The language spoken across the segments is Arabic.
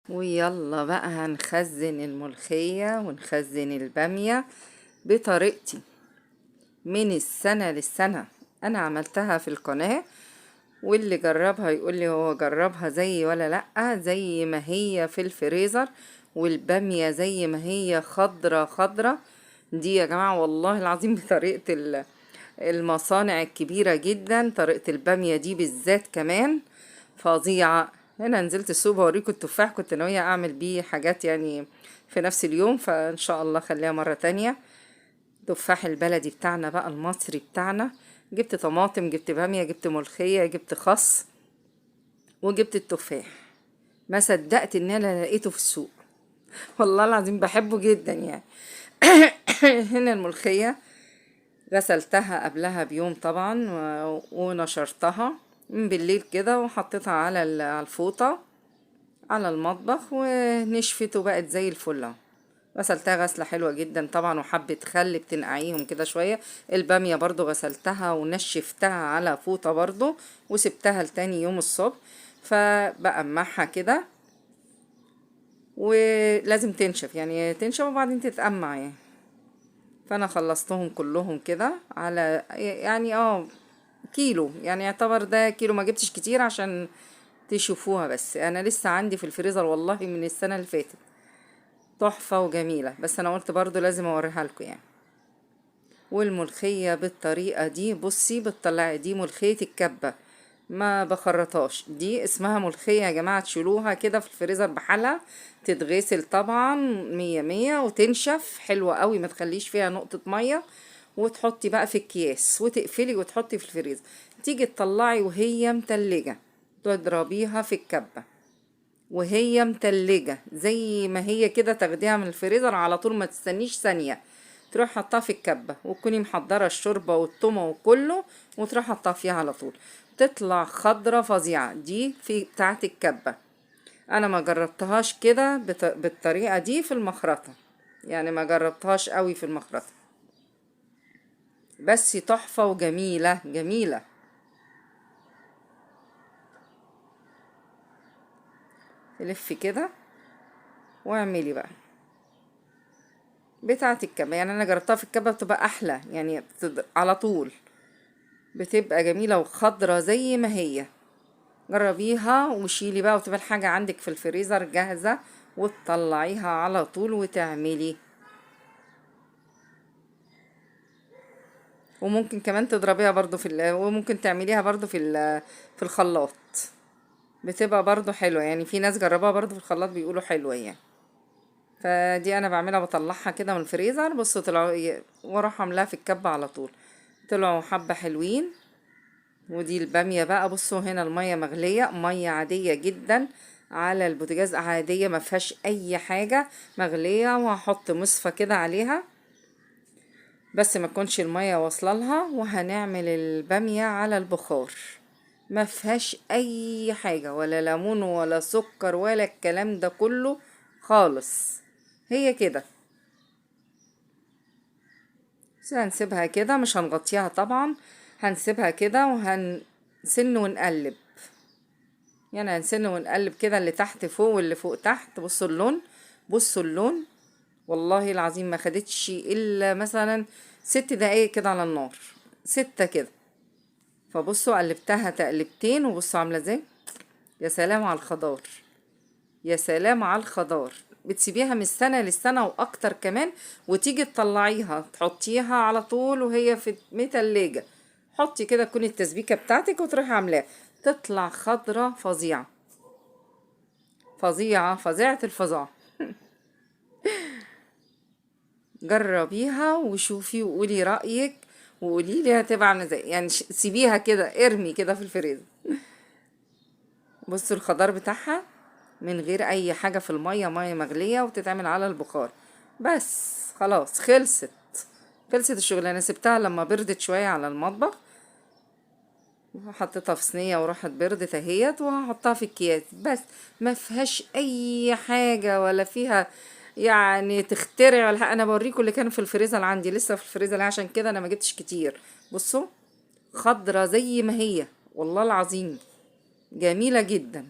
ويلا بقى هنخزن الملوخية ونخزن البامية بطريقتي من السنة للسنة. أنا عملتها في القناة، واللي جربها يقول لي هو جربها زي ولا لأ. زي ما هي في الفريزر، والبامية زي ما هي خضرة خضرة. دي يا جماعة والله العظيم بطريقة المصانع الكبيرة جدا. طريقة البامية دي بالذات كمان فظيعة. هنا نزلت السوق بوريكم التفاح، كنت ناوية اعمل بيه حاجات يعني في نفس اليوم، فان شاء الله خليها مرة تانية. تفاح البلدي بتاعنا بقى المصري بتاعنا. جبت طماطم، جبت بامية، جبت ملوخية، جبت خس، وجبت التفاح. ما صدقت ان انا لقيته في السوق، والله العظيم بحبه جدا يعني. هنا الملوخية غسلتها قبلها بيوم طبعا ونشرتها من بالليل كده، وحطيتها على على الفوطة على المطبخ ونشفت وبقت زي الفل اهو. غسلتها غسلة حلوة جدا طبعا، وحبة خل بتنقعيهم كده شوية. البامية برضو غسلتها ونشفتها على فوطة برضو، وسبتها لتاني يوم الصبح. فبقمعها كده، ولازم تنشف يعني تنشف وبعدين تتقمع يعني. فانا خلصتهم كلهم كده على يعني كيلو، يعني يعتبر ده كيلو، ما جبتش كتير عشان تشوفوها. بس انا لسه عندي في الفريزر والله من السنة اللي فاتت، تحفة وجميلة، بس انا قلت برضو لازم اوريها لكم يعني. والملوخية بالطريقة دي، بصي بتطلعي دي ملوخية الكبة، ما بخرطهاش. دي اسمها ملوخية يا جماعة، تشيلوها كده في الفريزر بحالها، تتغسل طبعا مية مية وتنشف حلوة قوي، ما تخليش فيها نقطة مية. وتحطي بقى في الكياس وتقفلي وتحطي في الفريزر. تيجي تطلعي وهي متلجة، تضربيها في الكبة وهي متلجة زي ما هي كده، تاخديها من الفريزر على طول، ما تستنيش ثانية. تروح حطها في الكبة وتكوني محضرة الشوربة والثومة وكله، وتروح حطها فيها على طول. تطلع خضرة فظيعة دي في بتاعة الكبة. انا ما جربتهاش كده بالطريقة دي في المخرطة، يعني ما جربتهاش قوي في المخرطة، بس تحفة وجميلة جميلة. تلفي كده واعملي بقى بتاعة الكبة. يعني انا جربتها في الكبة بتبقى احلى، يعني على طول بتبقى جميلة وخضرة زي ما هي. جربيها وشيلي بقى، وتبقى الحاجة عندك في الفريزر جاهزة، وتطلعيها على طول وتعملي. وممكن كمان تضربيها برضو وممكن تعمليها برضو في الخلاط، بتبقى برضو حلوة يعني. في ناس جربوها برضو في الخلاط بيقولوا حلوة يعني. فدي انا بعملها، بطلعها كده من الفريزر. بصوا طلعوا واروح عاملاها في الكبة على طول، طلعوا حبة حلوين. ودي البامية بقى، بصوا هنا المية مغلية، مية عادية جدا على البوتاجاز، عادية ما فيهاش اي حاجة، مغلية. وهحط مصفى كده عليها بس ما تكونش المية واصله لها، وهنعمل البامية على البخار. ما فيهاش اي حاجة، ولا ليمون ولا سكر ولا الكلام ده كله خالص، هي كده. بس هنسيبها كده، مش هنغطيها طبعا، هنسيبها كده وهنسن ونقلب. يعني هنسن ونقلب كده، اللي تحت فوق واللي فوق تحت. بصوا اللون، بصوا اللون، والله العظيم ما خدتش الا مثلا 6 دقايق كده على النار، 6 كده. فبصوا قلبتها تقلبتين، وبصوا عامله ازاي. يا سلام على الخضار، يا سلام على الخضار. بتسيبيها من السنة للسنة واكتر كمان، وتيجي تطلعيها تحطيها على طول وهي في متلجة. حطي كده تكون التسبيكة بتاعتك وتروحي عاملاها، تطلع خضرة فظيعة، فظيعة فظيعة الفظاعة. جربيها وشوفي وقولي رأيك، وقولي لي هتبقى عاملة ازاي يعني. سيبيها كده، ارمي كده في الفريزر. بصوا الخضار بتاعها من غير اي حاجة في المية، مية مغلية وتتعمل على البخار بس. خلاص خلصت، خلصت الشغلانة. سبتها لما بردت شوية على المطبخ، حطيتها في صينية وراحت بردت اهيت، وهحطها في اكياس بس. ما فيهاش اي حاجة ولا فيها يعني تخترع ولا حاجة. انا بوريكم اللي كان في الفريزر عندي، لسه في الفريزر، عشان كده انا ما جبتش كتير. بصوا خضرة زي ما هي، والله العظيم جميلة جدا.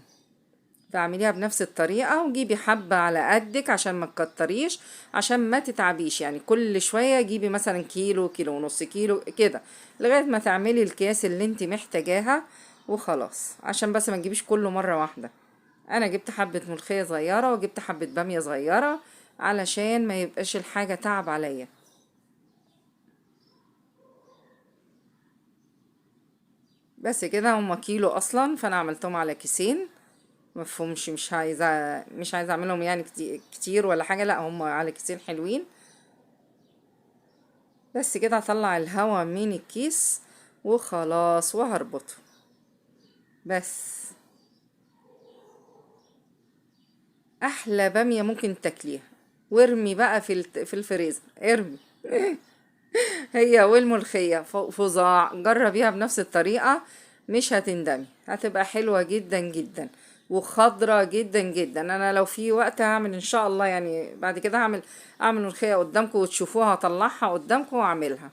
فاعمليها بنفس الطريقة، وجيبي حبة على قدك عشان ما تكتريش، عشان ما تتعبيش. يعني كل شوية جيبي مثلا كيلو، كيلو ونص، كيلو كده، لغاية ما تعملي الكياس اللي انت محتاجاها وخلاص. عشان بس ما تجيبيش كله مرة واحدة. انا جبت حبة ملوخية صغيرة وجبت حبة بامية صغيرة علشان ما يبقاش الحاجة تعب عليا. بس كده، هما كيلو اصلا، فانا عملتهم على كيسين. مفهومش، مش عايزه اعملهم يعني كتير ولا حاجه، لا هم على كيسين حلوين. بس كده هطلع الهوا من الكيس وخلاص وهربطه بس. احلى باميه ممكن تاكليها. وارمي بقى في الفريزر، ارمي. هي والملوخيه فظاع، جربيها بنفس الطريقه، مش هتندمي، هتبقى حلوه جدا جدا وخضرة جدا جدا. انا لو في وقت هعمل ان شاء الله، يعني بعد كده اعمل ملوخيه قدامكم وتشوفوها، اطلعها قدامكم واعملها.